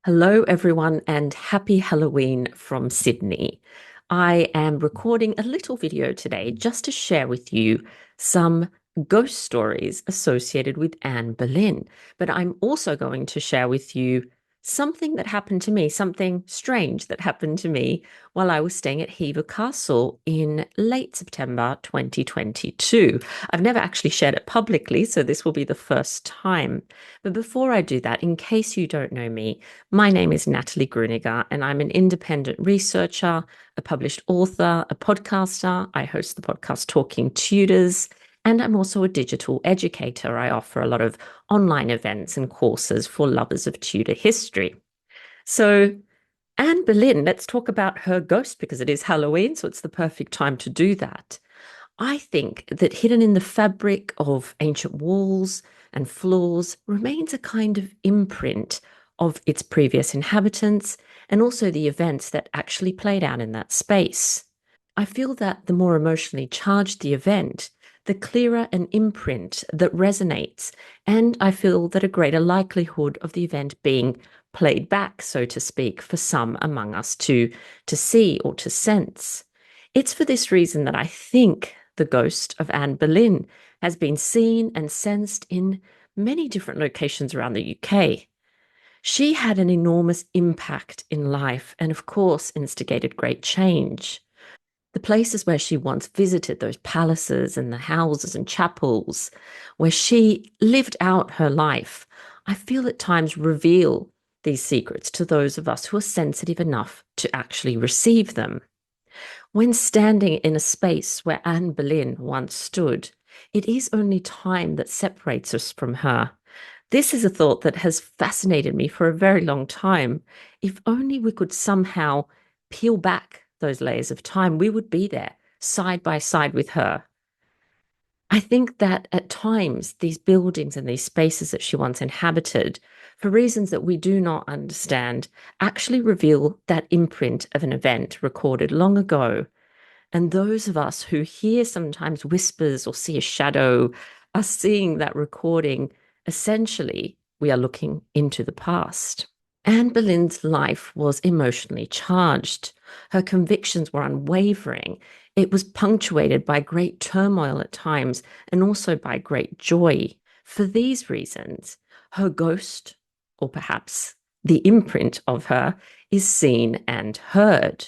Hello, everyone, and happy Halloween from Sydney. I am recording a little video today just to share with you some ghost stories associated with Anne Boleyn. But I'm also going to share with you something that happened to me, something strange that happened to me while I was staying at Hever Castle in late September 2022. I've never actually shared it publicly, so this will be the first time. But before I do that, in case you don't know me, my name is Natalie Gruniger, and I'm an independent researcher, a published author, a podcaster. I host the podcast Talking Tudors, and I'm also a digital educator. I offer a lot of online events and courses for lovers of Tudor history. So, Anne Boleyn, let's talk about her ghost because it is Halloween, so it's the perfect time to do that. I think that hidden in the fabric of ancient walls and floors remains a kind of imprint of its previous inhabitants and also the events that actually played out in that space. I feel that the more emotionally charged the event, the clearer an imprint that resonates, and I feel that a greater likelihood of the event being played back, so to speak, for some among us to see or to sense. It's for this reason that I think the ghost of Anne Boleyn has been seen and sensed in many different locations around the UK. She had an enormous impact in life and, of course, instigated great change. The places where she once visited, those palaces and the houses and chapels where she lived out her life, I feel at times reveal these secrets to those of us who are sensitive enough to actually receive them. When standing in a space where Anne Boleyn once stood, it is only time that separates us from her. This is a thought that has fascinated me for a very long time. If only we could somehow peel back those layers of time, we would be there side by side with her. I think that at times, these buildings and these spaces that she once inhabited, for reasons that we do not understand, actually reveal that imprint of an event recorded long ago. And those of us who hear sometimes whispers or see a shadow are seeing that recording. Essentially, we are looking into the past. Anne Boleyn's life was emotionally charged. Her convictions were unwavering. It was punctuated by great turmoil at times and also by great joy. For these reasons, her ghost, or perhaps the imprint of her, is seen and heard.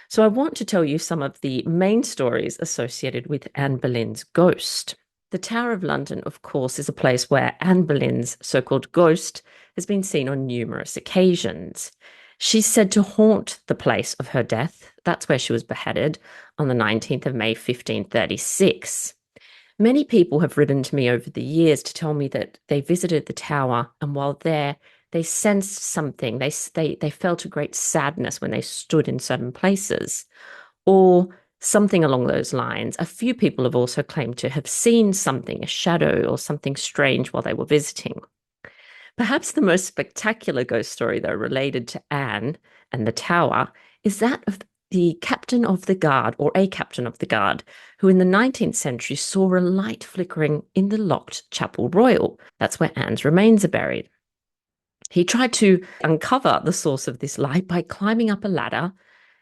So I want to tell you some of the main stories associated with Anne Boleyn's ghost. The Tower of London, of course, is a place where Anne Boleyn's so-called ghost has been seen on numerous occasions. She's said to haunt the place of her death. That's where she was beheaded on the 19th of May, 1536. Many people have written to me over the years to tell me that they visited the tower and while there, they sensed something. They felt a great sadness when they stood in certain places, or something along those lines. A few people have also claimed to have seen something, a shadow or something strange while they were visiting. Perhaps the most spectacular ghost story, though, related to Anne and the tower, is that of the captain of the guard, or a captain of the guard, who in the 19th century saw a light flickering in the locked Chapel Royal. That's where Anne's remains are buried. He tried to uncover the source of this light by climbing up a ladder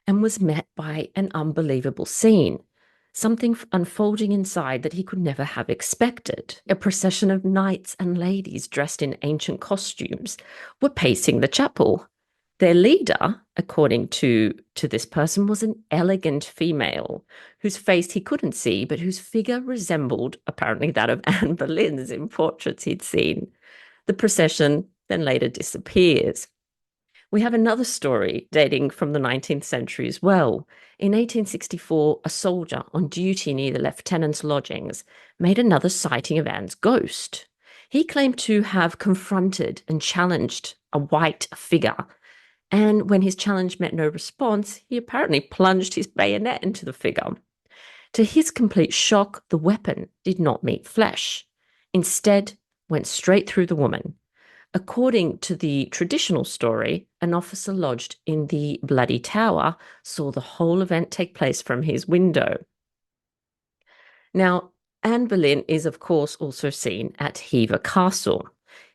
and was met by an unbelievable scene. Something unfolding inside that he could never have expected. A procession of knights and ladies dressed in ancient costumes were pacing the chapel. Their leader, according to this person, was an elegant female whose face he couldn't see, but whose figure resembled apparently that of Anne Boleyn's in portraits he'd seen. The procession then later disappears. We have another story dating from the 19th century as well. In 1864, a soldier on duty near the lieutenant's lodgings made another sighting of Anne's ghost. He claimed to have confronted and challenged a white figure. And when his challenge met no response, he apparently plunged his bayonet into the figure. To his complete shock, the weapon did not meet flesh. Instead, went straight through the woman. According to the traditional story, an officer lodged in the Bloody Tower saw the whole event take place from his window. Now, Anne Boleyn is, of course, also seen at Hever Castle.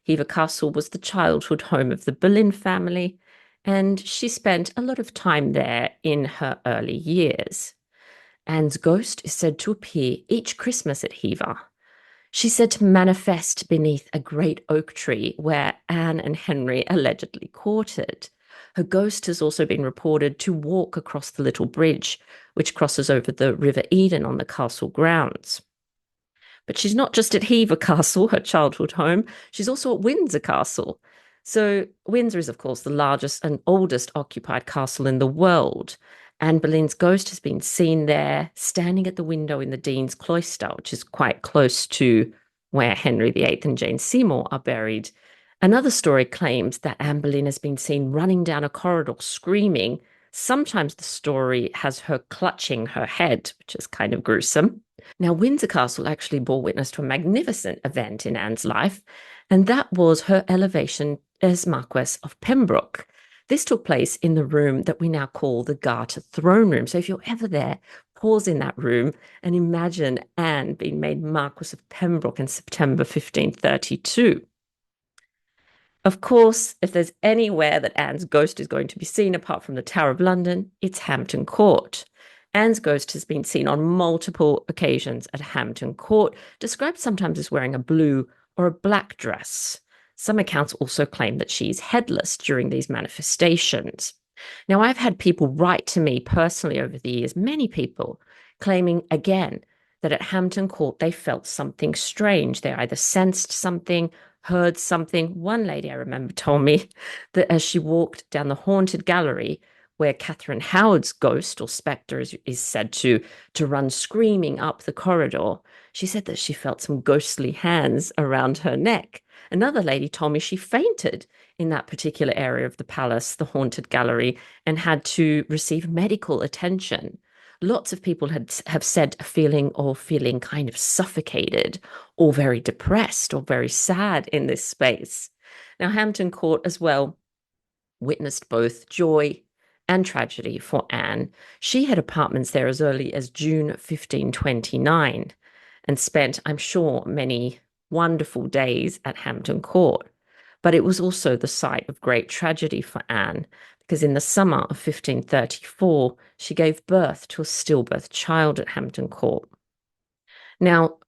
Hever Castle was the childhood home of the Boleyn family, and she spent a lot of time there in her early years. Anne's ghost is said to appear each Christmas at Hever. She's said to manifest beneath a great oak tree where Anne and Henry allegedly courted. Her ghost has also been reported to walk across the little bridge, which crosses over the River Eden on the castle grounds. But she's not just at Hever Castle, her childhood home, she's also at Windsor Castle. So, Windsor is, of course, the largest and oldest occupied castle in the world. Anne Boleyn's ghost has been seen there, standing at the window in the Dean's Cloister, which is quite close to where Henry VIII and Jane Seymour are buried. Another story claims that Anne Boleyn has been seen running down a corridor screaming. Sometimes the story has her clutching her head, which is kind of gruesome. Now, Windsor Castle actually bore witness to a magnificent event in Anne's life, and that was her elevation as Marquess of Pembroke. This took place in the room that we now call the Garter Throne Room. So if you're ever there, pause in that room and imagine Anne being made Marquess of Pembroke in September 1532. Of course, if there's anywhere that Anne's ghost is going to be seen apart from the Tower of London, it's Hampton Court. Anne's ghost has been seen on multiple occasions at Hampton Court, described sometimes as wearing a blue or a black dress. Some accounts also claim that she's headless during these manifestations. Now, I've had people write to me personally over the years, many people, claiming again that at Hampton Court they felt something strange. They either sensed something, heard something. One lady I remember told me that as she walked down the haunted gallery, where Catherine Howard's ghost or spectre is said to run screaming up the corridor, she said that she felt some ghostly hands around her neck. Another lady told me she fainted in that particular area of the palace, the haunted gallery, and had to receive medical attention. Lots of people have said a feeling kind of suffocated or very depressed or very sad in this space. Now, Hampton Court as well witnessed both joy and tragedy for Anne. She had apartments there as early as June 1529 and spent, I'm sure, many wonderful days at Hampton Court. But it was also the site of great tragedy for Anne, because in the summer of 1534, she gave birth to a stillbirth child at Hampton Court. Now,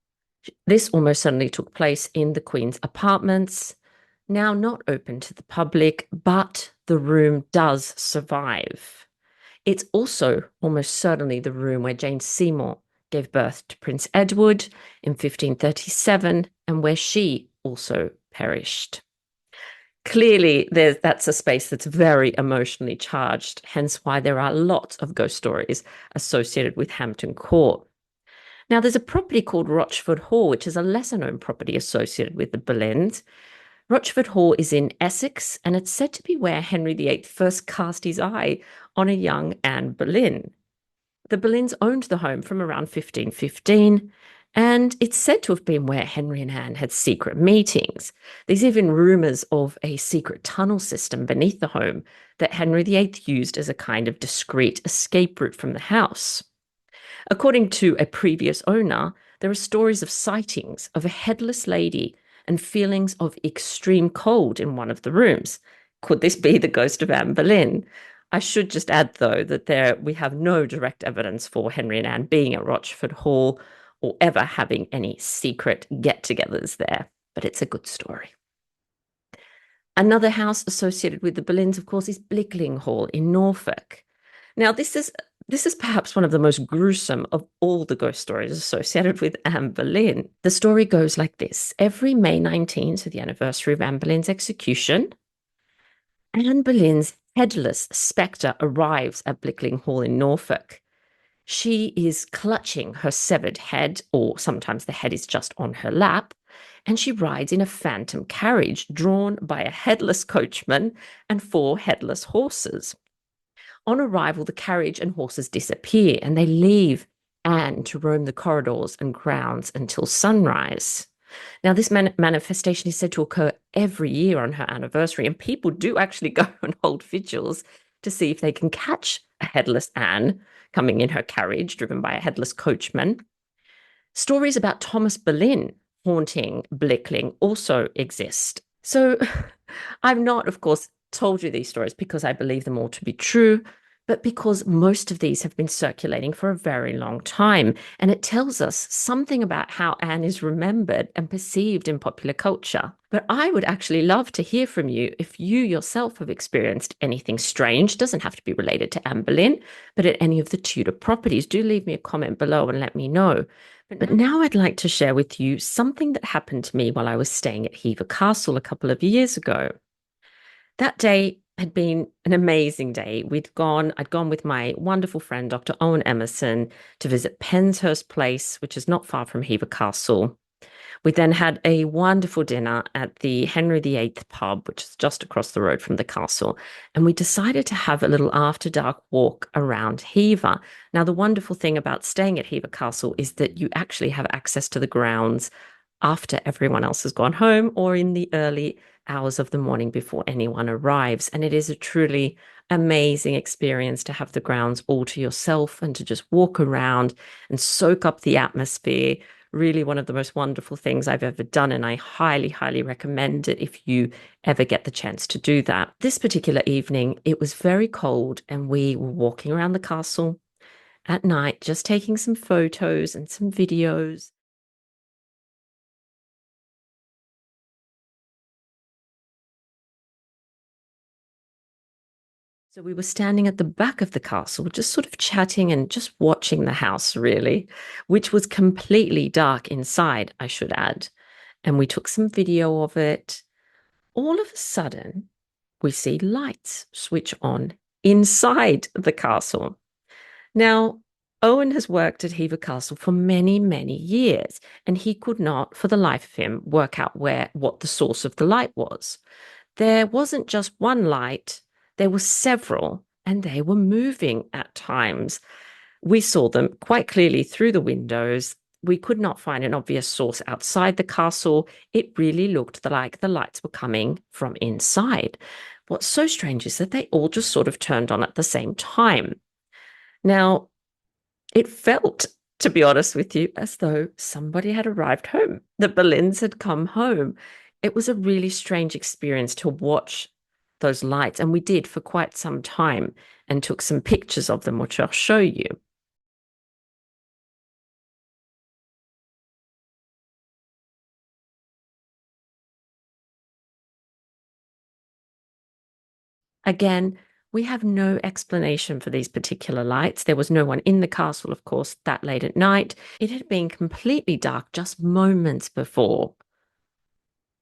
this almost certainly took place in the Queen's apartments, now not open to the public, but the room does survive. It's also almost certainly the room where Jane Seymour gave birth to Prince Edward in 1537 and where she also perished. Clearly, that's a space that's very emotionally charged, hence why there are lots of ghost stories associated with Hampton Court. Now, there's a property called Rochford Hall, which is a lesser-known property associated with the Boleyns. Rochford Hall is in Essex, and it's said to be where Henry VIII first cast his eye on a young Anne Boleyn. The Boleyns owned the home from around 1515, and it's said to have been where Henry and Anne had secret meetings. There's even rumours of a secret tunnel system beneath the home that Henry VIII used as a kind of discreet escape route from the house. According to a previous owner, there are stories of sightings of a headless lady and feelings of extreme cold in one of the rooms. Could this be the ghost of Anne Boleyn? I should just add, though, that we have no direct evidence for Henry and Anne being at Rochford Hall or ever having any secret get-togethers there, but it's a good story. Another house associated with the Boleyns, of course, is Blickling Hall in Norfolk. Now, this is perhaps one of the most gruesome of all the ghost stories associated with Anne Boleyn. The story goes like this. Every May 19th, so the anniversary of Anne Boleyn's execution, Anne Boleyn's headless spectre arrives at Blickling Hall in Norfolk. She is clutching her severed head, or sometimes the head is just on her lap, and she rides in a phantom carriage drawn by a headless coachman and 4 headless horses. On arrival, the carriage and horses disappear, and they leave Anne to roam the corridors and grounds until sunrise. Now, this manifestation is said to occur every year on her anniversary, and people do actually go and hold vigils to see if they can catch a headless Anne coming in her carriage, driven by a headless coachman. Stories about Thomas Boleyn haunting Blickling also exist. So I've not, of course, told you these stories because I believe them all to be true, but because most of these have been circulating for a very long time. And it tells us something about how Anne is remembered and perceived in popular culture. But I would actually love to hear from you if you yourself have experienced anything strange. Doesn't have to be related to Anne Boleyn, but at any of the Tudor properties. Do leave me a comment below and let me know. But now I'd like to share with you something that happened to me while I was staying at Hever Castle a couple of years ago. That day had been an amazing day. I'd gone with my wonderful friend, Dr. Owen Emerson, to visit Penshurst Place, which is not far from Hever Castle. We then had a wonderful dinner at the Henry VIII pub, which is just across the road from the castle. And we decided to have a little after dark walk around Hever. Now, the wonderful thing about staying at Hever Castle is that you actually have access to the grounds after everyone else has gone home or in the early hours of the morning before anyone arrives. And it is a truly amazing experience to have the grounds all to yourself and to just walk around and soak up the atmosphere. Really one of the most wonderful things I've ever done, and I highly, highly recommend it if you ever get the chance to do that. This particular evening, it was very cold, and we were walking around the castle at night, just taking some photos and some videos. So we were standing at the back of the castle, just sort of chatting and just watching the house, really, which was completely dark inside, I should add. And we took some video of it. All of a sudden, we see lights switch on inside the castle. Now, Owen has worked at Hever Castle for many, many years, and he could not, for the life of him, work out what the source of the light was. There wasn't just one light, there were several, and they were moving at times. We saw them quite clearly through the windows. We could not find an obvious source outside the castle. It really looked like the lights were coming from inside. What's so strange is that they all just sort of turned on at the same time. Now, it felt, to be honest with you, as though somebody had arrived home. The Boleyns had come home. It was a really strange experience to watch those lights, and we did for quite some time and took some pictures of them, which I'll show you. Again, we have no explanation for these particular lights. There was no one in the castle, of course, that late at night. It had been completely dark just moments before.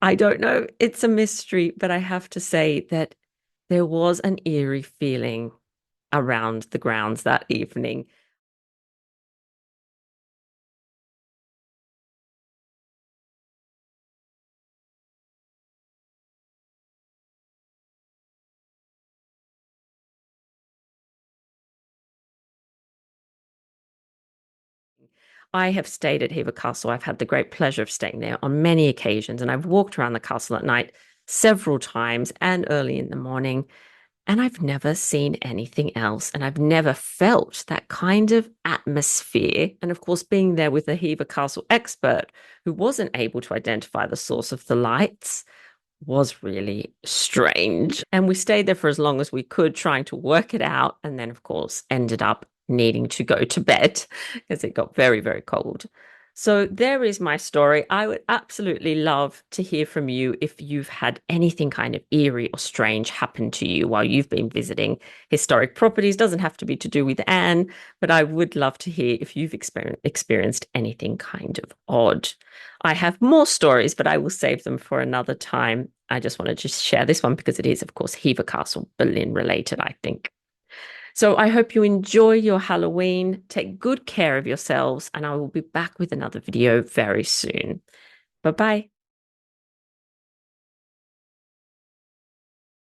I don't know. It's a mystery, but I have to say that there was an eerie feeling around the grounds that evening. I have stayed at Hever Castle. I've had the great pleasure of staying there on many occasions, and I've walked around the castle at night several times and early in the morning. And I've never seen anything else. And I've never felt that kind of atmosphere. And of course, being there with a Hever Castle expert who wasn't able to identify the source of the lights was really strange. And we stayed there for as long as we could, trying to work it out. And then, of course, ended up needing to go to bed because it got very, very cold. So there is my story. I would absolutely love to hear from you if you've had anything kind of eerie or strange happen to you while you've been visiting historic properties. Doesn't have to be to do with Anne, but I would love to hear if you've experienced anything kind of odd. I have more stories, but I will save them for another time. I just want to just share this one because it is, of course, Hever Castle Boleyn related, I think. So I hope you enjoy your Halloween. Take good care of yourselves, and I will be back with another video very soon. Bye bye.